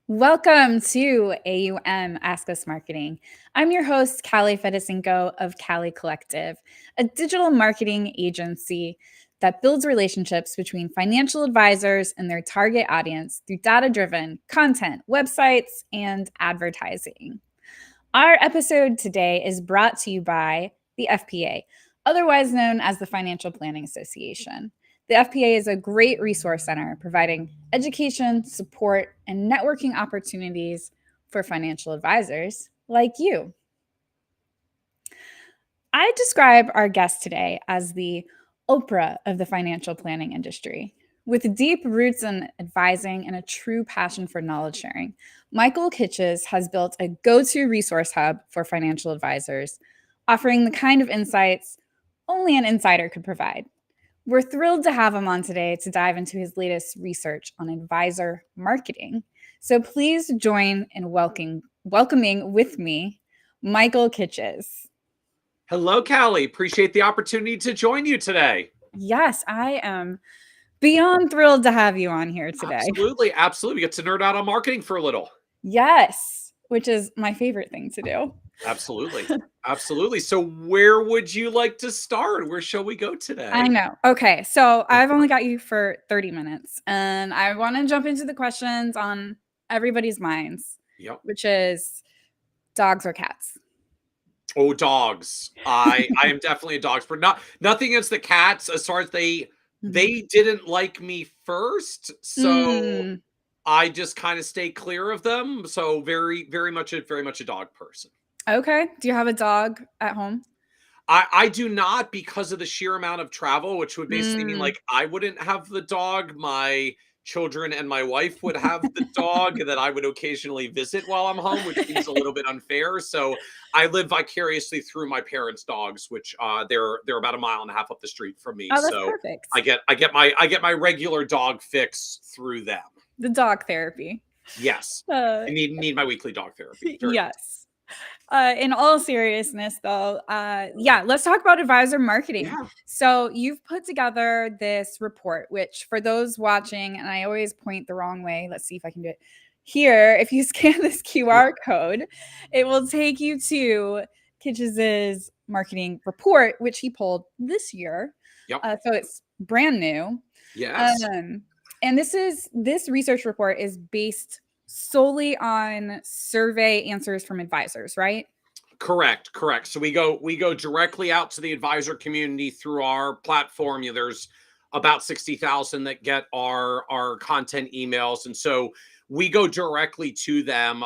Welcome to A.U.M. Ask Us Marketing. I'm your host, Callie Fedesinko of Callie Collective, a digital marketing agency that builds relationships between financial advisors and their target audience through data-driven content, websites, and advertising. Our episode today is brought to you by the FPA, otherwise known as the Financial Planning Association. The FPA is a great resource center providing education, support, and networking opportunities for financial advisors like you. I describe our guest today as the Oprah of the financial planning industry. With deep roots in advising and a true passion for knowledge sharing, Michael Kitces has built a go-to resource hub for financial advisors, offering the kind of insights only an insider could provide. We're thrilled to have him on today to dive into his latest research on advisor marketing. So please join in welcoming with me, Michael Kitces. Hello, Callie. Appreciate the opportunity to join you today. Yes, I am beyond thrilled to have you on here today. Absolutely. Absolutely. We get to nerd out on marketing for a little. Yes, which is my favorite thing to do. Absolutely. Absolutely. So where would you like to start? Where shall we go today? I know. Okay, so I've only got you for 30 minutes, and I want to jump into the questions on everybody's minds, which is dogs or cats? Oh, dogs. I am definitely a dogs person. Nothing against the cats as far as they didn't like me first. So I just kind of stay clear of them. So very much a dog person. Okay. Do you have a dog at home? I do not, because of the sheer amount of travel, which would basically mean like I wouldn't have the dog. My children and my wife would have the dog that I would occasionally visit while I'm home, which seems a little bit unfair. So I live vicariously through my parents' dogs, which they're about 1.5 miles up the street from me. Oh, that's so perfect. I get my regular dog fix through them. The dog therapy. Yes. I need my weekly dog therapy. Yes. In all seriousness, though, let's talk about advisor marketing. Yeah. So you've put together this report, which for those watching, and I always point the wrong way. Let's see if I can do it here. If you scan this QR code, it will take you to Kitches's marketing report, which he pulled this year. Yep. So it's brand new. Yes. And this research report is based solely on survey answers from advisors, right? Correct. So we go directly out to the advisor community through our platform. There's about 60,000 that get our content emails, and so we go directly to them.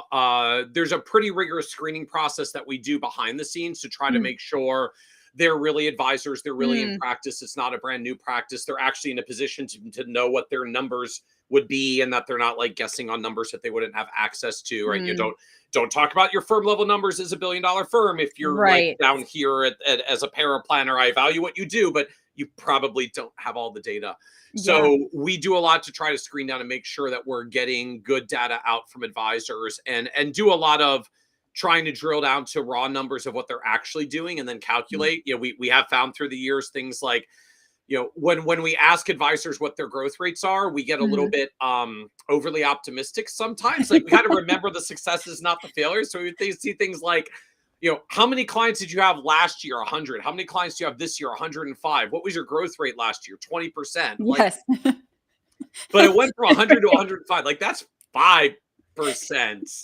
There's a pretty rigorous screening process that we do behind the scenes to try to make sure they're really advisors. They're really in practice. It's not a brand new practice. They're actually in a position to know what their numbers would be, and that they're not like guessing on numbers that they wouldn't have access to. Right? You don't talk about your firm level numbers as $1 billion firm if you're like down here as a paraplanner. I value what you do, but you probably don't have all the data. So we do a lot to try to screen down and make sure that we're getting good data out from advisors, and do a lot of trying to drill down to raw numbers of what they're actually doing and then calculate. We have found through the years things like, when we ask advisors what their growth rates are, we get a little bit overly optimistic sometimes. Like we got to remember the successes, not the failures. So we see things like, how many clients did you have last year? 100. How many clients do you have this year? 105. What was your growth rate last year? 20%. Yes. But it went from 100 to 105. Like that's 5%.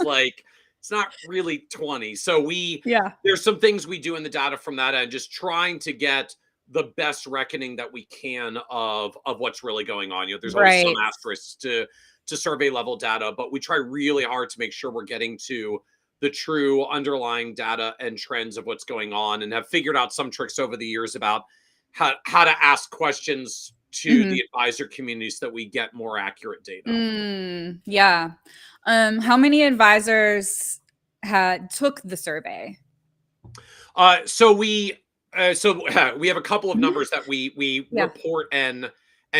Like it's not really 20. So there's some things we do in the data from that end, just trying to get the best reckoning that we can of what's really going on. There's always some asterisks to survey level data, but we try really hard to make sure we're getting to the true underlying data and trends of what's going on, and have figured out some tricks over the years about how to ask questions to the advisor community so that we get more accurate data. How many advisors took the survey? So we have a couple of numbers that we report and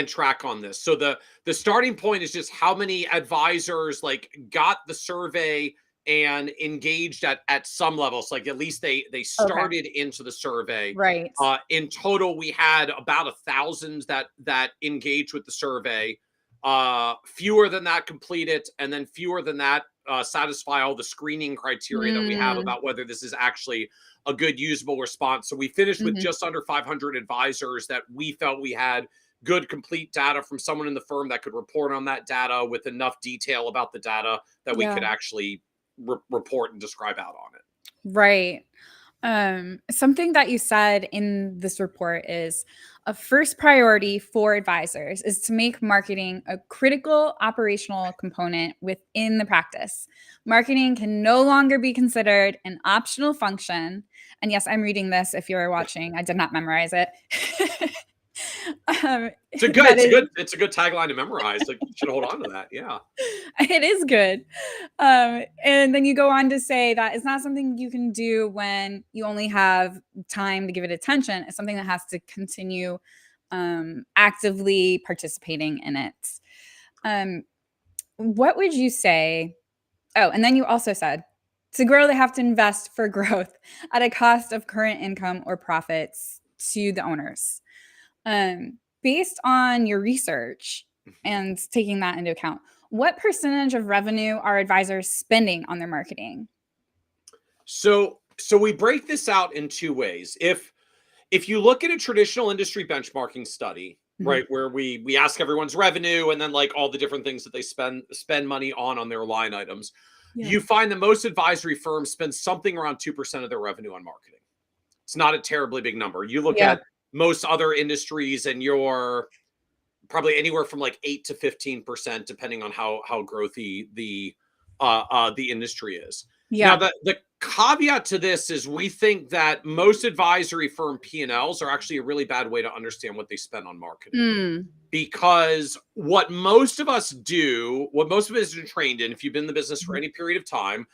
track on this. So the starting point is just how many advisors like got the survey and engaged at some levels. Like at least they started into the survey. Right. In total, we had about 1,000 that engaged with the survey. fewer than that complete it, and then fewer than that satisfy all the screening criteria that we have Mm, about whether this is actually a good usable response. So we finished with mhm. just under 500 advisors that we felt we had good complete data from someone in the firm that could report on that data with enough detail about the data that we could Yeah. actually report and describe out on it. Right. Something that you said in this report is a first priority for advisors is to make marketing a critical operational component within the practice. Marketing can no longer be considered an optional function. And yes, I'm reading this if you're watching. I did not memorize it. um, that is It's a good tagline to memorize. Like, you should hold on to that. Yeah. it is good. And then you go on to say that it's not something you can do when you only have time to give it attention. It's something that has to continue actively participating in it. Um, what would you say? Oh, and then you also said to grow, they have to invest for growth at a cost of current income or profits to the owners. Based on your research and taking that into account, what percentage of revenue are advisors spending on their marketing? So we break this out in two ways. If you look at a traditional industry benchmarking study, Mhm. right, where we ask everyone's revenue and then like all the different things that they spend money on their line items, Yeah. you find that most advisory firms spend something around 2% of their revenue on marketing. It's not a terribly big number. You look Yeah. at most other industries and you're probably anywhere from like 8 to 15%, depending on how growthy the industry is. Now, Yeah. the caveat to this is we think that most advisory firm P&Ls are actually a really bad way to understand what they spend on marketing, Mm. because what most of us do, what most of us are trained in, if you've been in the business for Mhm. any period of time,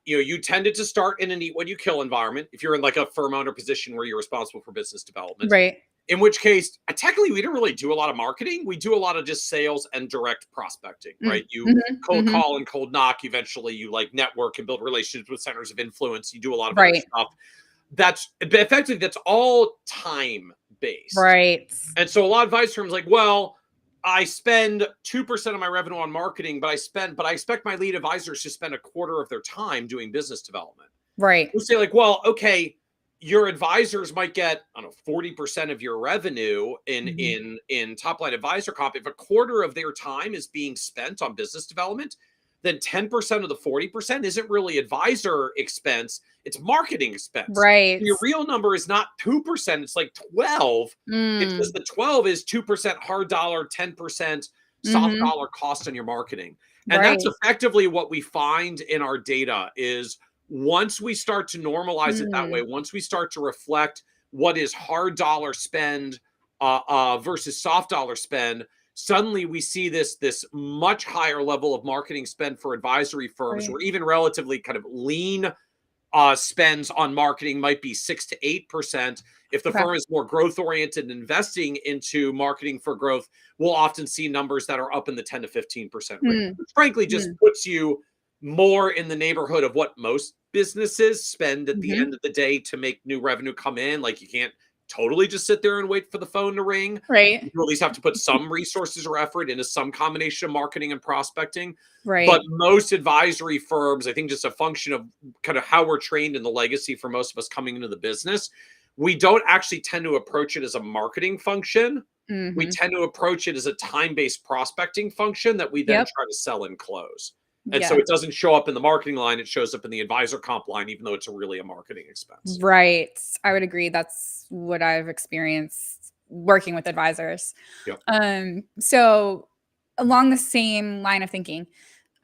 you tended to start in an eat what you kill environment if you're in like a firm owner position where you're responsible for business development, Right. in which case technically we didn't really do a lot of marketing. We do a lot of just sales and direct prospecting, Mm. right? You Mhm. cold Mhm. call and cold knock. Eventually you like network and build relationships with centers of influence. You do a lot of other Right. stuff. That's effectively, that's all time based. Right. And so a lot of advice firms like, well, I spend 2% of my revenue on marketing, but I expect my lead advisors to spend a quarter of their time doing business development. Right. We'll say like, well, okay, your advisors might get, I don't know, 40% of your revenue in Mhm. top line advisor comp. If a quarter of their time is being spent on business development, then 10% of the 40% isn't really advisor expense, it's marketing expense. Right. Your real number is not 2%, it's like 12. It's just Mm. the 12 is 2% hard dollar, 10% soft Mhm. dollar cost on your marketing. And that's Right. effectively what we find in our data is once we start to normalize it that way, Mm. once we start to reflect what is hard dollar spend versus soft dollar spend, suddenly we see this much higher level of marketing spend for advisory firms, Right. where even relatively kind of lean spends on marketing might be 6 to 8%. If the Okay. firm is more growth oriented and investing into marketing for growth, we'll often see numbers that are up in the 10 to 15% range, Mm. which frankly just Mm. puts you more in the neighborhood of what most businesses spend at the Mhm. end of the day to make new revenue come in. Like, you can't totally just sit there and wait for the phone to ring. Right. You at least have to put some resources or effort into some combination of marketing and prospecting. But Right. most advisory firms, I think just a function of kind of how we're trained in the legacy for most of us coming into the business, we don't actually tend to approach it as a marketing function. We Mhm. tend to approach it as a time-based prospecting function that we then Yep. try to sell and close. And so Yeah. it doesn't show up in the marketing line, it shows up in the advisor comp line, even though it's really a marketing expense. Right. I would agree. That's what I've experienced working with advisors. Yep. So along the same line of thinking,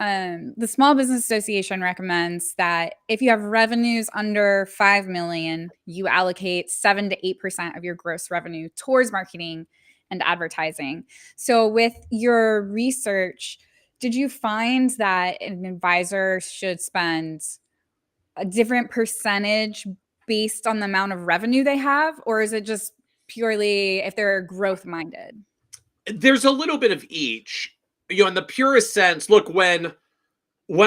the Small Business Association recommends that if you have revenues under 5 million, you allocate 7 to 8% of your gross revenue towards marketing and advertising. So with your research, did you find that an advisor should spend a different percentage based on the amount of revenue they have, or is it just purely if they're growth minded? There's a little bit of each. In the purest sense, look, when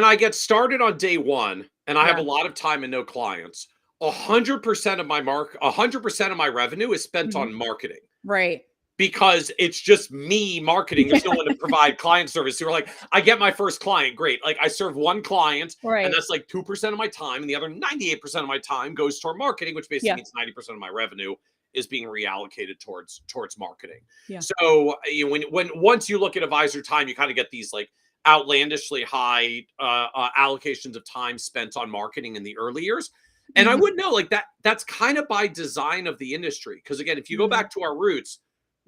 I get started on day one and I have Yeah. a lot of time and no clients, 100% of my 100% of my revenue is spent Mhm. on marketing. Right. because it's just me marketing. There's no one to provide client service. So we're like, I get my first client. Great. Like I serve one client and Right. that's like 2% of my time. And the other 98% of my time goes toward marketing, which basically Yeah. means 90% of my revenue is being reallocated towards marketing. Yeah. So when once you look at advisor time, you kind of get these like outlandishly high allocations of time spent on marketing in the early years. And I Mhm. wouldn't know like that's kind of by design of the industry. Because again, if you go Mhm. back to our roots,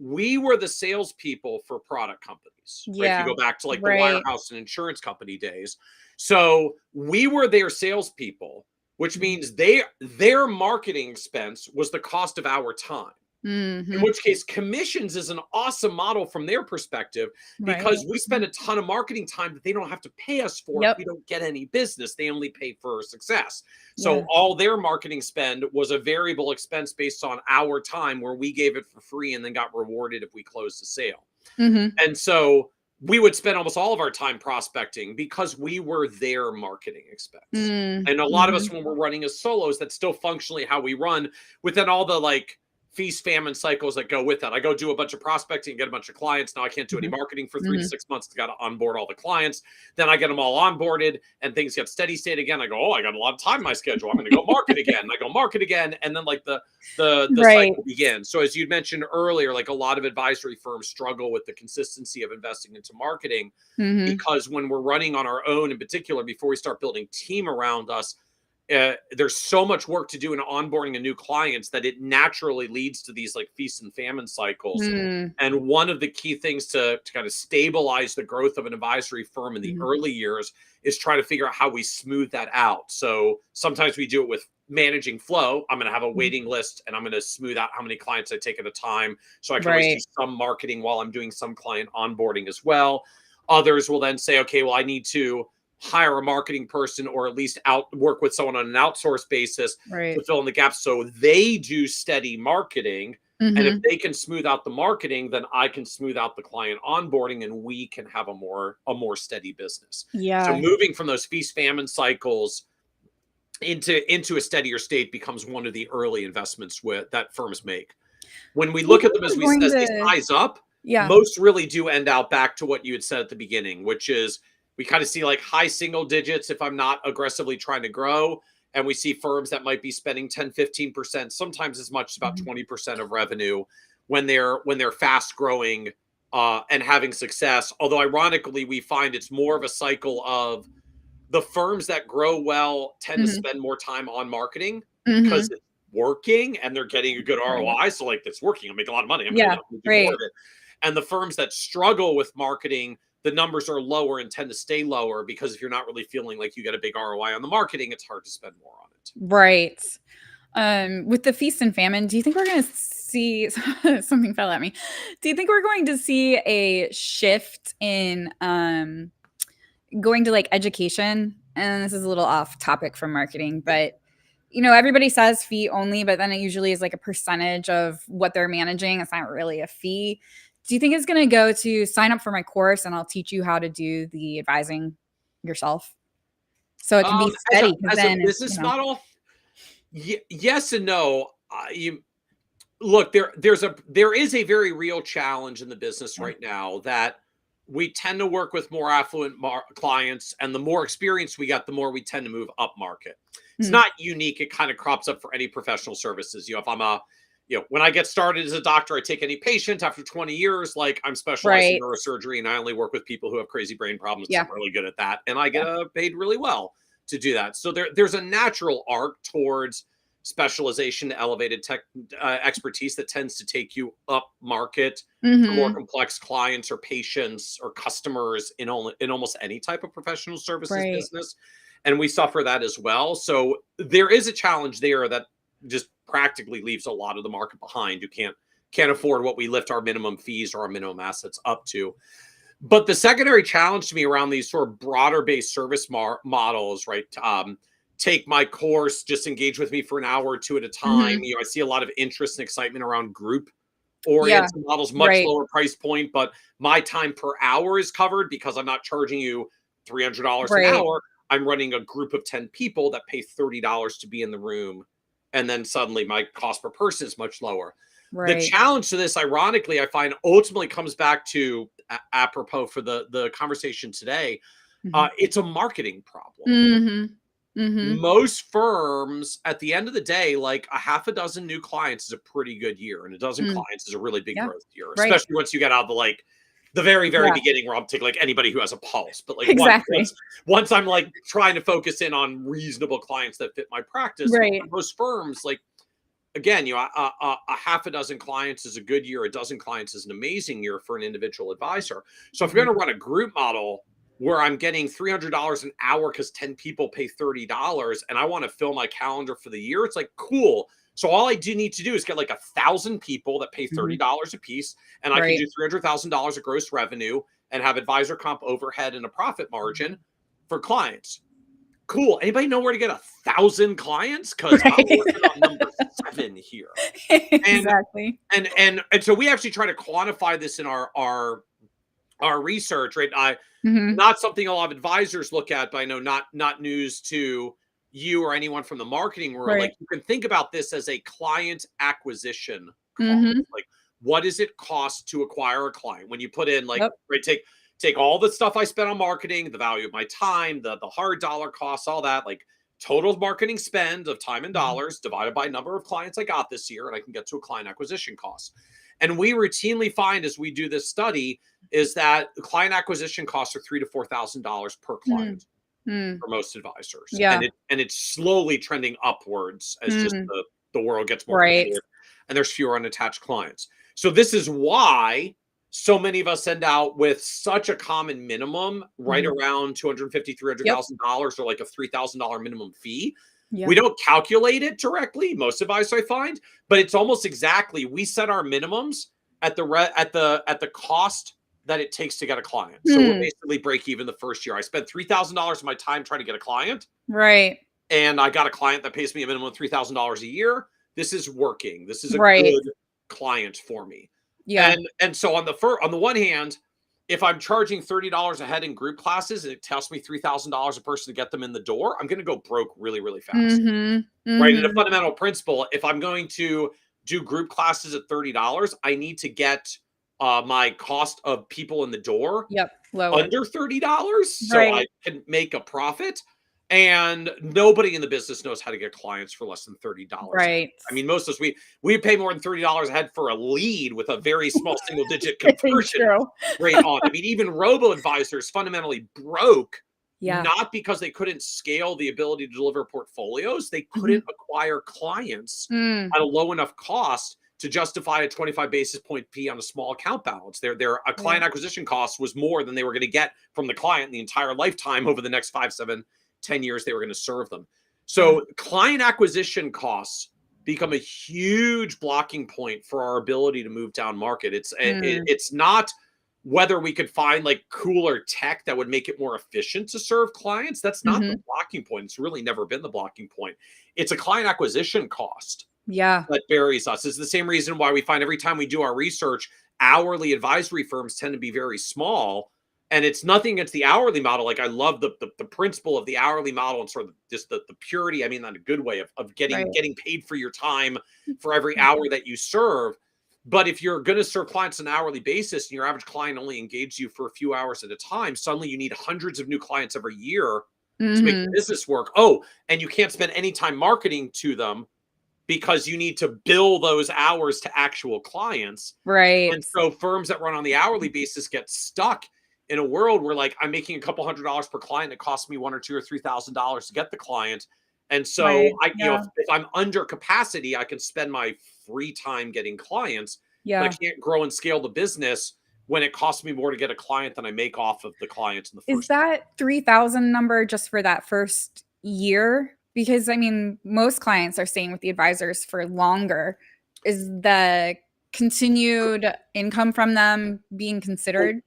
we were the salespeople for product companies, right? If you Yeah. go back to like the Right. wirehouse and insurance company days. So we were their salespeople, which Mhm. means their marketing expense was the cost of our time. In Mhm. which case, commissions is an awesome model from their perspective Right. because we spend a ton of marketing time that they don't have to pay us for if Yep. we don't get any business. They only pay for success. So Yeah. all their marketing spend was a variable expense based on our time where we gave it for free and then got rewarded if we closed the sale. Mhm. And so we would spend almost all of our time prospecting because we were their marketing expense. Mm. And a lot of us, Mhm. when we're running as solos, that's still functionally how we run within all the like feast famine cycles that go with that. I go do a bunch of prospecting, get a bunch of clients. Now I can't do any Mhm. marketing for 3 to Mhm. 6 months. Got to onboard all the clients. Then I get them all onboarded and things get steady state again. I go, oh, I got a lot of time in my schedule. I'm going to go market again. I go market again. And then like the Right. cycle begins. So as you mentioned earlier, like a lot of advisory firms struggle with the consistency of investing into marketing Mhm. because when we're running on our own, in particular, before we start building team around us, there's so much work to do in onboarding a new clients that it naturally leads to these like feast and famine cycles. Mm. And one of the key things to kind of stabilize the growth of an advisory firm in the Mhm. early years is try to figure out how we smooth that out. So sometimes we do it with managing flow. I'm going to have a Mhm. waiting list and I'm going to smooth out how many clients I take at a time. So I can always do Right. some marketing while I'm doing some client onboarding as well. Others will then say, okay, well, I need to hire a marketing person or at least out work with someone on an outsourced basis to Right. fill in the gaps so they do steady marketing. And if Mhm. they can smooth out the marketing, then I can smooth out the client onboarding and we can have a more steady business. So Yeah. moving from those feast famine cycles into a steadier state becomes one of the early investments that firms make. When we Do you look at think them we're going as they to size up, Yeah. most really do end out back to what you had said at the beginning, which is we kind of see like high single digits if I'm not aggressively trying to grow. And we see firms that might be spending 10, 15%, sometimes as much as about Mhm. 20% of revenue when they're fast growing and having success. Although ironically, we find it's more of a cycle of the firms that grow well tend to Mhm. spend more time on marketing because Mhm. it's working and they're getting a good Right. ROI. So like it's working. I'm making a lot of money. I'm Yeah. gonna do more of Right. it. And the firms that struggle with marketing, the numbers are lower and tend to stay lower because if you're not really feeling like you get a big ROI on the marketing, it's hard to spend more on it. Right. With the feast and famine, do you think we're going to see something fell at me? Do you think we're going to see a shift in going to like education? And this is a little off topic from marketing, Yeah. but everybody says fee only, but then it usually is like a percentage of what they're managing. It's not really a fee. Do you think it's going to go to sign up for my course and I'll teach you how to do the advising yourself so it can be As a steady? Because as a then business model, yes and no. You look there is a very real challenge in the business yeah. right now that we tend to work with more affluent clients and the more experience we got the more we tend to move up market. It's Mm, not unique. It kind of crops up for any professional services. If I'm when I get started as a doctor, I take any patient after 20 years, like I'm specialized in right. neurosurgery and I only work with people who have crazy brain problems because Yeah. I'm really good at that and I Yeah. get paid really well to do that. So there's a natural arc towards specialization, elevated tech expertise that tends to take you up market to more Mhm. complex clients or patients or customers in almost any type of professional services Right. business. And we suffer that as well. So there is a challenge there that just practically leaves a lot of the market behind who can't afford what we lift our minimum fees or our minimum assets up to. But the secondary challenge to me around these sort of broader based service models, right? Take my course, just engage with me for an hour or two at a time. Mhm. I see a lot of interest and excitement around group Yeah. oriented models, much Right. lower price point, but my time per hour is covered because I'm not charging you $300 an Right. hour. I'm running a group of 10 people that pay $30 to be in the room. And then suddenly my cost per person is much lower. The Right. challenge to this, ironically, I find ultimately comes back to apropos for the conversation today. Mhm. It's a marketing problem. Mhm. Mhm. Most firms, at the end of the day, like a half a dozen new clients is a pretty good year, and a dozen Mm. clients is a really big Yeah. growth year, Right. especially once you get out of the like the very, very Yeah. beginning where I'm taking like anybody who has a pulse. But like Exactly. once I'm like trying to focus in on reasonable clients that fit my practice, Right. for most firms, like again, a half a dozen clients is a good year. A dozen clients is an amazing year for an individual advisor. So if you're Mhm. going to run a group model where I'm getting $300 an hour because 10 people pay $30 and I want to fill my calendar for the year, it's like, cool. So all I do need to do is get like 1,000 people that pay Mhm. $30 a piece, and I can Right. do $300,000 of gross revenue and have advisor comp overhead and a profit margin for clients. Cool. Anybody know where to get 1,000 clients? Because I'm Right. working on number 7 here. And Exactly. and so we actually try to quantify this in our research, right? Mhm. Not something a lot of advisors look at, but I know not news to you or anyone from the marketing world. Right. Like you can think about this as a client acquisition cost. Mhm. Like what does it cost to acquire a client? When you put in like, Yep. right, take all the stuff I spent on marketing, the value of my time, the hard dollar costs, all that, like total marketing spend of time and Mhm. dollars divided by number of clients I got this year, and I can get to a client acquisition cost. And we routinely find as we do this study is that client acquisition costs are $3,000 to $4,000 per Mm. client Mm. for most advisors, Yeah. and it's slowly trending upwards as just Mm. the world gets more Right. competitive, and there's fewer unattached clients. So this is why so many of us send out with such a common minimum, right Mhm. around 250, three hundred Yep. thousand dollars, or like a $3,000 minimum fee. We Yep. don't calculate it directly, most advice I find, but it's almost exactly we set our minimums at the cost that it takes to get a client. So we're Hmm. basically break even the first year. I spent $3,000 of my time trying to get a client, Right. and I got a client that pays me a minimum of $3,000 a year. This is working. This is a Right. good client for me. Yeah. And so on the one hand, if I'm charging $30 a head in group classes and it costs me $3,000 a person to get them in the door, I'm going to go broke really, really fast. Mhm. Right. And a Mhm. fundamental principle, if I'm going to do group classes at $30, I need to get my cost of people in the door Yep. Lower. under $30 so I Right. can make a profit. And nobody in the business knows how to get clients for less than $30 a head. Right. I mean, most of us we pay more than $30 a head for a lead with a very small single digit Very conversion true. rate on. I mean, even robo advisors fundamentally broke Yeah. not because they couldn't scale the ability to deliver portfolios, they couldn't Mhm. acquire clients Mm. at a low enough cost to justify a 25 basis point fee on a small account balance. Their a client Right. acquisition cost was more than they were going to get from the client in the entire lifetime over the next 5, 7, 10 years they were going to serve them. Yeah. So client acquisition costs become a huge blocking point for our ability to move down market. Mm. It's not whether we could find like cooler tech that would make it more efficient to serve clients. That's not the Mhm. blocking point. It's really never been the blocking point. It's a client acquisition cost Yeah. that buries us. It's the same reason why we find every time we do our research, hourly advisory firms tend to be very small. And it's nothing against the hourly model. Like I love the principle of the hourly model and sort of just the purity. I mean, not a good way of Right. getting paid for your time for every Mhm. hour that you serve. But if you're going to serve clients on an hourly basis and your average client only engages you for a few hours at a time, suddenly you need hundreds of new clients every year to make the Mhm. business work. Oh, and you can't spend any time marketing to them because you need to bill those hours to actual clients. Right. And so firms that run on the hourly basis get stuck in a world where like I'm making a couple $100 per client. It costs me one or two or $3,000 to get the client. And so Right. if Yeah. I'm under capacity, I can spend my free time getting clients, but Yeah. I can't grow and scale the business when it costs me more to get a client than I make off of the clients in the Is first. that 3,000 number just for that first year? Because, I mean, most clients are staying with the advisors for longer. Is the continued income from them being Well, considered?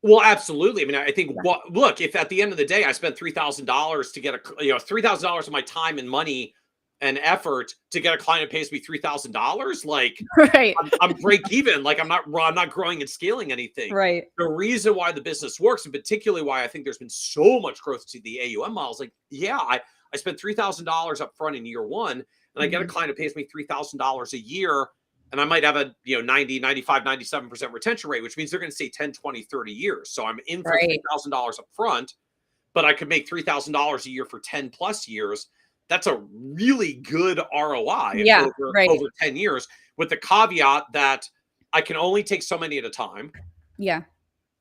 Well, absolutely. I mean, I think Yeah. what look, if at the end of the day I spent $3,000 to get $3,000 of my time and money and effort to get a client who pays me $3,000, like Right. I'm break even. Like I'm not growing and scaling anything. Right. The reason why the business works, and particularly why I think there's been so much growth to the AUM models, like yeah, I spent $3,000 up front in year one, and I get a Mhm. client who pays me $3,000 a year and I might have a 90, 95, 97% retention rate, which means they're going to stay 10, 20, 30 years. So I'm in for Right. $3,000 up front, but I could make $3,000 a year for 10 plus years. That's a really good ROI Yeah. over 10 years, with the caveat that I can only take so many at a time. Yeah.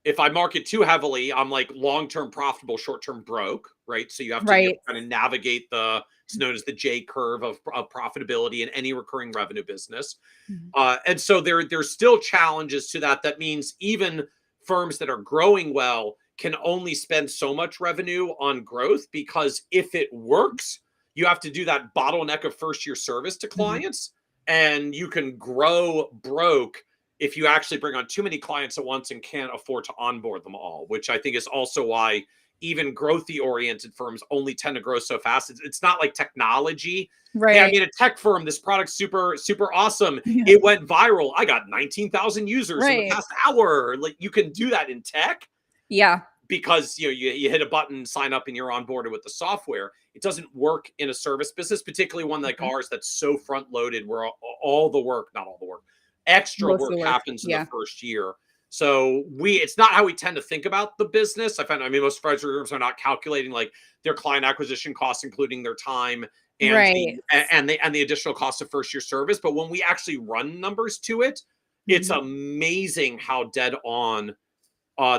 If I market too heavily, I'm like long-term profitable, short-term broke, right? So you have to Right. kind of navigate it's known as the J curve of profitability in any recurring revenue business. Mhm. And so there's still challenges to that. That means even firms that are growing well can only spend so much revenue on growth, because if it works, you have to do that bottleneck of first year service to clients, and you can grow broke if you actually bring on too many clients at once and can't afford to onboard them all, which I think is also why even growthy oriented firms only tend to grow so fast. It's not like technology. Hey, I Right. mean, a tech firm, this product's super, super awesome. Yeah. It went viral. I got 19,000 users in the Right. past hour. Like, you can do that in tech Yeah. because you hit a button, sign up, and you're onboarded with the software. It doesn't work in a service business, particularly one like Mhm. ours that's so front loaded, where all the work, not all the work, extra Most of work the work. happens in the Yeah. first year. So it's not how we tend to think about the business. I mean, most advisory firms are not calculating like their client acquisition costs, including their time and Right. the additional cost of first year service. But when we actually run numbers to it, it's Mhm. amazing how dead on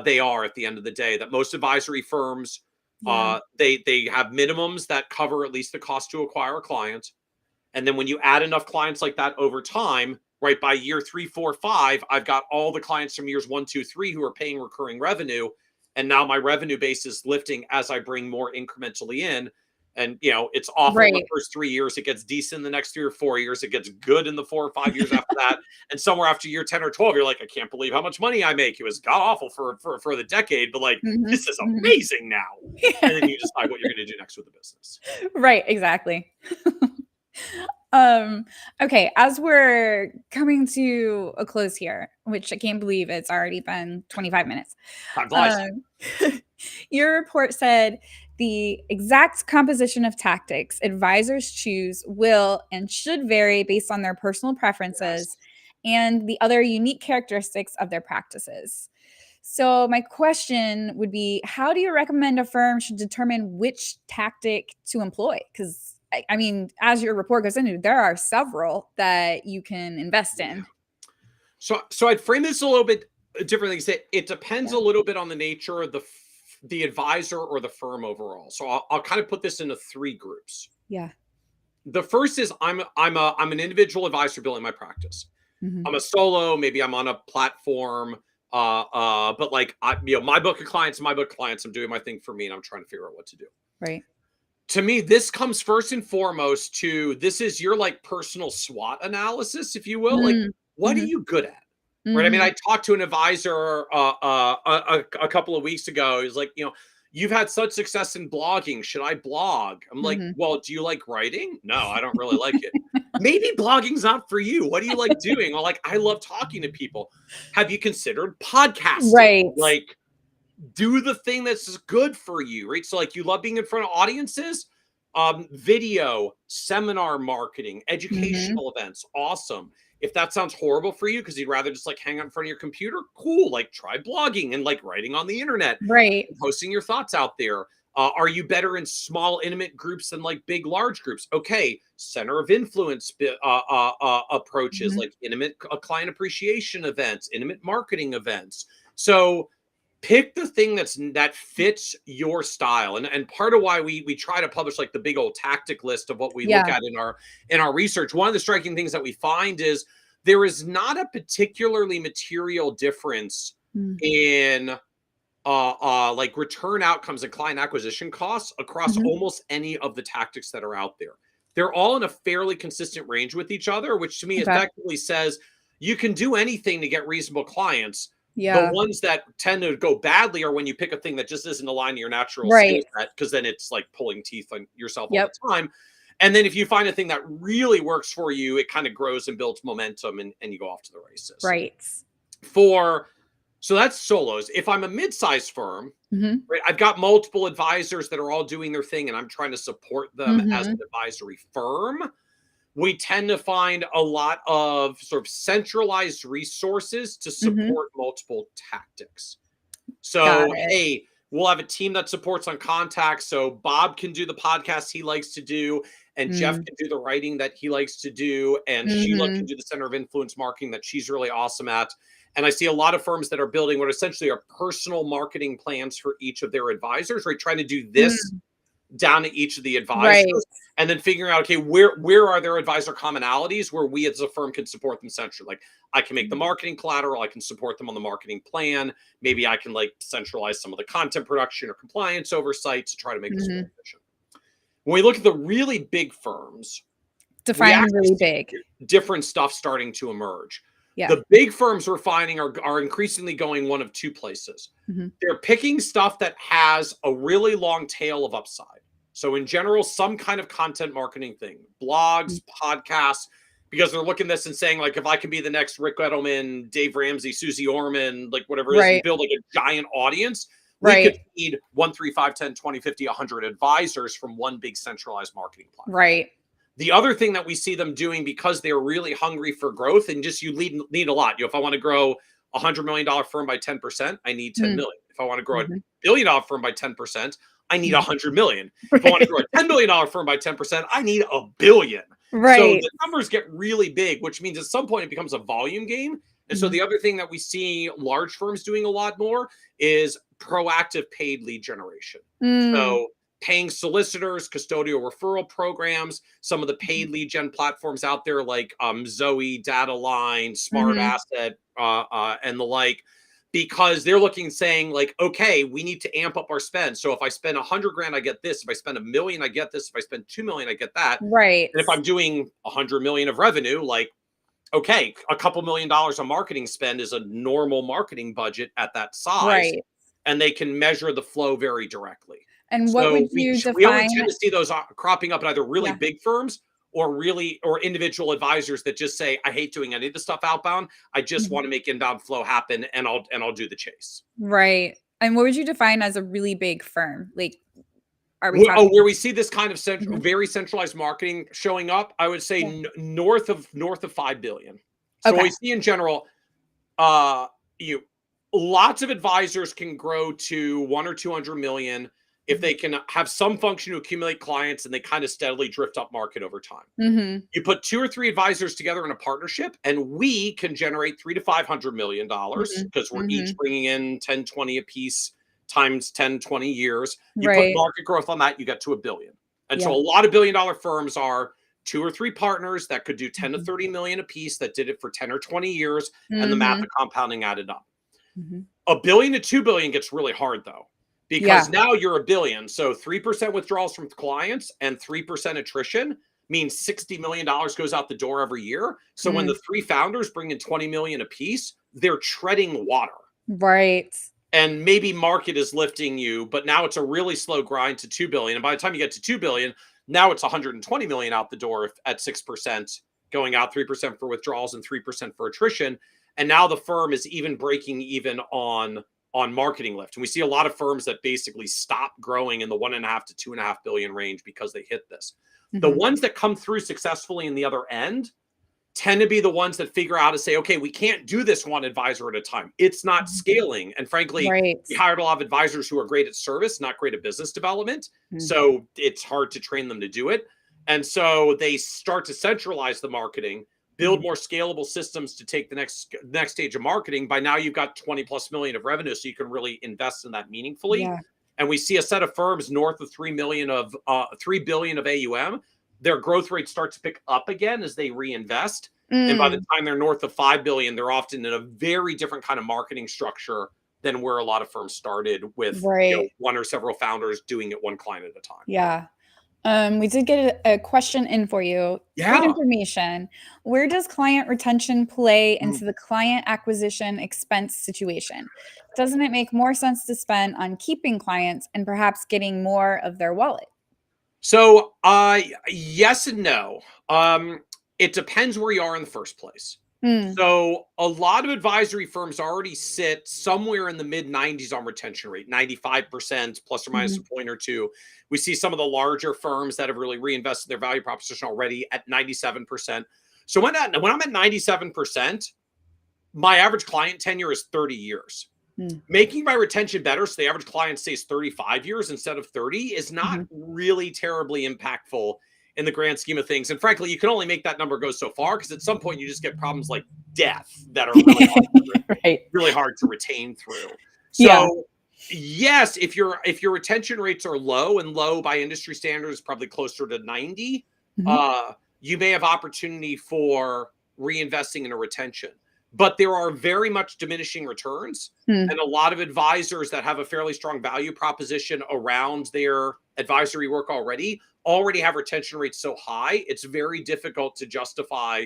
they are at the end of the day. That most advisory firms, Yeah. they have minimums that cover at least the cost to acquire a client. And then when you add enough clients like that over time, right, by year 3, 4, 5, I've got all the clients from years 1, 2, 3 who are paying recurring revenue. And now my revenue base is lifting as I bring more incrementally in. And, it's awful in the Right. first 3 years. It gets decent in the next 3 or 4 years. It gets good in the 4 or 5 years after that. And somewhere after year 10 or 12, you're like, I can't believe how much money I make. It was god awful for the decade, but like, Mhm. this is Mhm. amazing now. And then you decide what you're going to do next with the business. Right, exactly. Um, okay, as we're coming to a close here, which I can't believe it's already been 25 minutes. Time flies. Um, your report said the exact composition of tactics advisors choose will and should vary based on their personal Yes. preferences and the other unique characteristics of their practices. So, my question would be, how do you recommend a firm should determine which tactic to employ? Because I mean, as your report goes into, there are several that you can invest Yeah. in. So I'd frame this a little bit differently. Say it depends Yeah. a little bit on the nature of the advisor or the firm overall. So I'll kind of put this into 3 groups. Yeah. The first is I'm an individual advisor building my practice. Mhm. I'm a solo, maybe I'm on a platform, but like my book of clients, I'm doing my thing for me, and I'm trying to figure out what to do. Right. To me, this comes first and foremost to this is your like personal SWOT analysis, if you will. Like, Mm. what are Mhm. you good at? Right. I mean, Mhm. I talked to an advisor a couple of weeks ago. He's like, you've had such success in blogging. Should I blog? I'm like, Mhm. well, do you like writing? No, I don't really like it. Maybe blogging's not for you. What do you like doing? Well, like, I love talking to people. Have you considered podcasting? Right. Like, do the thing that's good for you, right? So like you love being in front of audiences, video, seminar marketing, Mhm. educational events, awesome. If that sounds horrible for you because you'd rather just like hang out in front of your computer, cool. Like try blogging and like writing on the internet Right. and posting your thoughts out there. Are you better in small, intimate groups than like big, large groups? Okay, center of influence approaches Mhm. like intimate client appreciation events, intimate marketing events. So pick the thing that fits your style. And part of why we try to publish like the big old tactic list of what we look Yeah. at in our research. One of the striking things that we find is there is not a particularly material difference Mm. in like return outcomes and client acquisition costs across Mhm. almost any of the tactics that are out there. They're all in a fairly consistent range with each other, which to me Okay. effectively says you can do anything to get reasonable clients. The Yeah. ones that tend to go badly are when you pick a thing that just isn't aligned to your natural skill Right. set, because then it's like pulling teeth on yourself all Yep. the time. And then if you find a thing that really works for you, it kind of grows and builds momentum, and you go off to the races. Right. For So that's solos. If I'm a mid-sized firm, Mhm. right, I've got multiple advisors that are all doing their thing, and I'm trying to support them as an Mhm. advisory firm. we tend to find a lot of sort of centralized resources to Mhm. support multiple tactics. Got So, it. hey, we'll have a team that supports on contacts. So Bob can do the podcast he likes to do, and Jeff Mm. can do the writing that he likes to do, and Sheila can Mhm. do the center of influence marketing that she's really awesome at. And I see a lot of firms that are building what essentially are personal marketing plans for each of their advisors, right? Trying to do this Mm. down to each of the Right. advisors, and then figuring out, okay, where are their advisor commonalities where we as a firm can support them centrally. Like, I can make the Mhm. marketing collateral, I can support them on the marketing plan, maybe I can like centralize some of the content production or compliance oversight to try to make this more Mhm. efficient. When we look at the really big firms, we Define actually really see big. different stuff starting to emerge. Yeah. The big firms we're finding are increasingly going one of two places. Mhm. They're picking stuff that has a really long tail of upside. So in general, some kind of content marketing thing, Mm. blogs, podcasts, because they're looking at this and saying, like, if I can be the next Rick Edelman, Dave Ramsey, Susie Orman, like whatever it is, and Right. build like a giant audience, we could Right. feed 1, 3, 5, 10, 20, 50, 100 advisors from one big centralized marketing platform. Right. The other thing that we see them doing because they're really hungry for growth, and just you need a lot. If I want to grow $100 million firm by 10%, I need 10 Mm. million. If I want to grow a Mhm. $1 billion firm by 10%, I need Mhm. 100 million. If I want to Right. grow a $10 million firm by 10%, I need a billion. So Right. the numbers get really big, which means at some point it becomes a volume game. And so Mhm. the other thing that we see large firms doing a lot more is proactive paid lead generation. Mm. So paying solicitors, custodial referral programs, some of the paid Mhm. lead gen platforms out there like Zoe, Data Line, Smart Mhm. Asset, and the like, because they're looking saying like, okay, we need to amp up our spend. So if I spend 100 grand, I get this. If I spend a million, I get this. If I spend 2 million, I get that. Right. And if I'm doing 100 million of revenue, like, okay, a couple $1 million of marketing spend is a normal marketing budget at that size, Right. and they can measure the flow very directly. And what would So you we only define? tend to see those cropping up in either really Yeah. big firms or individual advisors that just say, I hate doing any of the stuff outbound. I just Mhm. want to make inbound flow happen, and I'll do the chase. Right. And what would you define as a really big firm? Like, are we talking? Where we see this kind of Mhm. very centralized marketing showing up, I would say Yeah. north of 5 billion. So what we Okay. see in general, uh, you lots of advisors can grow to 1 or 200 million if Mhm. they can have some function to accumulate clients and they kind of steadily drift up market over time. Mhm. You put 2 or 3 advisors together in a partnership, and we can generate 3 to 500 million dollars Mhm. because we're each Mhm. bringing in 10, 20 a piece times 10, 20 years. You put Right. market growth on that, you get to a billion. And so Yeah. a lot of billion-dollar firms are 2 or 3 partners that could do 10 to Mhm. 30 million a piece that did it for 10 or 20 years, and the math Mhm. of compounding added up. Mhm. A billion to 2 billion gets really hard though, Yeah. because now you're a billion. So 3% withdrawals from clients and 3% attrition means $60 million goes out the door every year. So when Mm. the three founders bring in 20 million apiece, they're treading water. Right. And maybe market is lifting you, but now it's a really slow grind to 2 billion. And by the time you get to 2 billion, now it's 120 million out the door at 6%, going out 3% for withdrawals and 3% for attrition. And now the firm is even breaking even on marketing lift. And we see a lot of firms that basically stop growing in the 1.5 to 2.5 billion range because they hit this. The Mhm. ones that come through successfully in the other end tend to be the ones that figure out how to say, okay, we can't do this one advisor at a time. It's not Mhm. scaling. And frankly, Right. we hired a lot of advisors who are great at service, not great at business development. Mm. So it's hard to train them to do it. And so they start to centralize the marketing, build Mhm. more scalable systems to take the next stage of marketing. By now you've got 20 plus million of revenue, so you can really invest in that meaningfully. Yeah. And we see a set of firms north of 3 billion of AUM. Their growth rate starts to pick up again as they reinvest. And by the Mm. time they're north of 5 billion, they're often in a very different kind of marketing structure than where a lot of firms started with, Right. one or several founders doing it one client at a time. Yeah. We did get a question in for you. Great Yeah. information. Where does client retention play Mm. into the client acquisition expense situation? Doesn't it make more sense to spend on keeping clients and perhaps getting more of their wallet? So, yes and no. It depends where you are in the first place. Mm. So a lot of advisory firms already sit somewhere in the mid 90s on retention rate, 95% plus or minus a Mhm. point or two. We see some of the larger firms that have really reinvested their value proposition already at 97%. So when I'm at 97%, my average client tenure is 30 years. Mm. Making my retention better so the average client stays 35 years instead of 30 is not Mhm. really terribly impactful in the grand scheme of things. And frankly, you can only make that number go so far because at some point you just get problems like death that are Right. really hard to retain through. Yeah. So yes, if your retention rates are low, and low by industry standards probably closer to 90, Mhm. uh, you may have opportunity for reinvesting in a retention. But there are very much diminishing returns, Mm. and a lot of advisors that have a fairly strong value proposition around their advisory work already have retention rates so high, it's very difficult to justify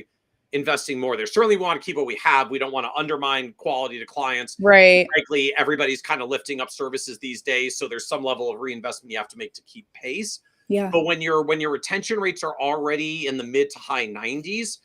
investing more there. Certainly, we want to keep what we have. We don't want to undermine quality to clients. Right. Frankly, everybody's kind of lifting up services these days, so there's some level of reinvestment you have to make to keep pace. Yeah. But when your retention rates are already in the mid to high 90s,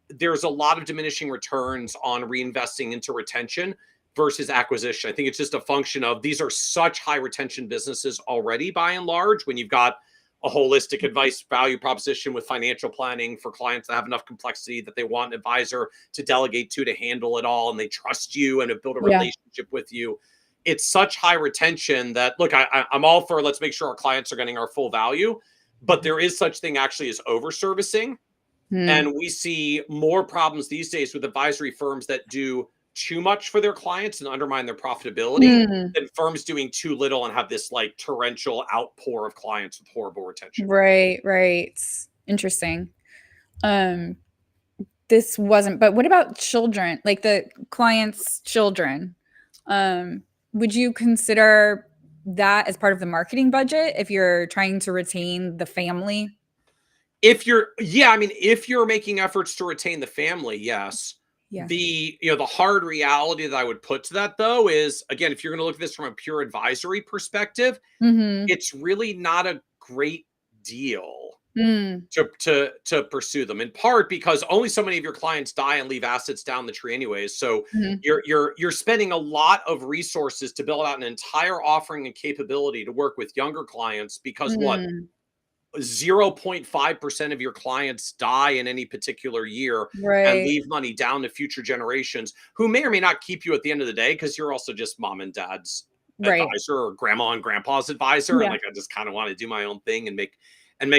there's a lot of diminishing returns on reinvesting into retention versus acquisition. I think it's just a function of these are such high retention businesses already by and large when you've got a holistic advice value proposition with financial planning for clients that have enough complexity that they want an advisor to delegate to handle it all, and they trust you and have built a Yeah. relationship with you. It's such high retention that look, I'm all for let's make sure our clients are getting our full value, but there is such thing actually as over servicing. Mm. And we see more problems these days with advisory firms that do too much for their clients and undermine their profitability Mm. than firms doing too little and have this like torrential outpour of clients with horrible retention rate. Right, right. Interesting. Um, this wasn't, but what about children? Like the client's children? Um, would you consider that as part of the marketing budget if you're trying to retain the family? If you're making efforts to retain the family, yes. Yeah. The hard reality that I would put to that though is again, if you're going to look at this from a pure advisory perspective, Mhm. it's really not a great deal Mm. to pursue them, in part because only so many of your clients die and leave assets down the tree anyways. So Mhm. you're spending a lot of resources to build out an entire offering and capability to work with younger clients because what Mm. 0.5% of your clients die in any particular year and Right, leave money down to future generations who may or may not keep you at the end of the day because you're also just mom and dad's right. advisor or grandma and grandpa's advisor, and Yeah, like I just kind of want to do my own thing and make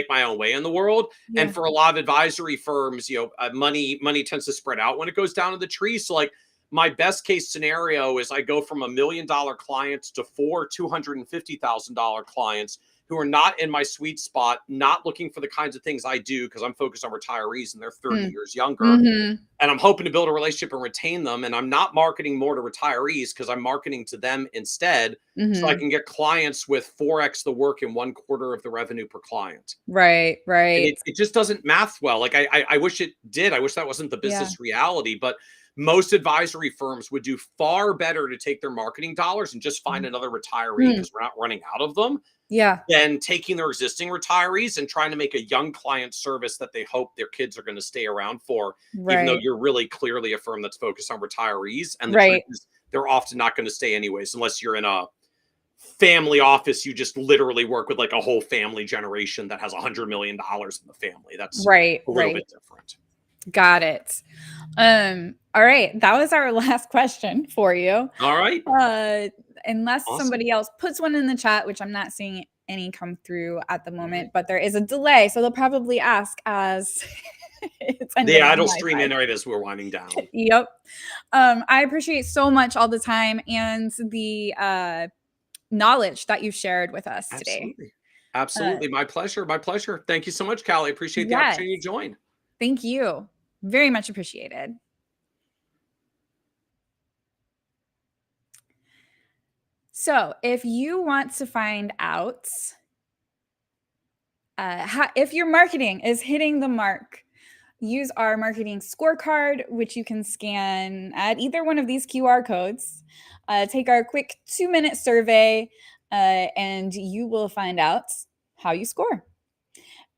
my own way in the world. And yeah. for a lot of advisory firms, money tends to spread out when it goes down to the tree. So like my best case scenario is I go from $1 million clients to four $250,000 clients who are not in my sweet spot, not looking for the kinds of things I do because I'm focused on retirees and they're 30 Mm. years younger. Mhm. And I'm hoping to build a relationship and retain them. And I'm not marketing more to retirees because I'm marketing to them instead so I Mhm. can get clients with 4x the work in 1/4 of the revenue per client. Right, And right. it just doesn't math well. Like I wish it did. I wish that wasn't the Yeah. business reality, but most advisory firms would do far better to take their marketing dollars and just find Mhm. another retiree Mm. because we're not running out of them Yeah, than taking their existing retirees and trying to make a young client service that they hope their kids are going to stay around for, even though right, you're really clearly a firm that's focused on retirees. And the truth right. is, they're often not going to stay anyways, unless you're in a family office. You just literally work with like a whole family generation that has $100 million in the family. That's Right, a little right. bit different. Got it. All right, that was our last question for you. All right. Uh, unless Awesome. somebody else puts one in the chat, which I'm not seeing any come through at the All right. moment, but there is a delay, so they'll probably ask as it's ending Yeah, on it'll my stream side. in right as we're winding down. Yep. I appreciate so much all the time and the knowledge that you've shared with us today. Absolutely. Uh, Absolutely. My pleasure. My pleasure. Thank you so much, Callie. Appreciate the yes, opportunity to join. thank you. Very much appreciated. So, if you want to find out if your marketing is hitting the mark, use our marketing scorecard, which you can scan at either one of these QR codes. Take our quick 2-minute survey, and you will find out how you score.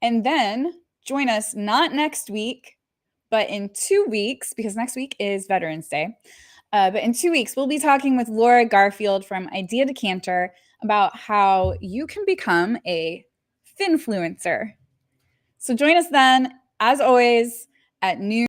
And then join us not next week, But in 2 weeks, because next week is Veterans Day, but in 2 weeks, we'll be talking with Laura Garfield from Idea Decanter about how you can become a finfluencer. So join us then, as always, at noon.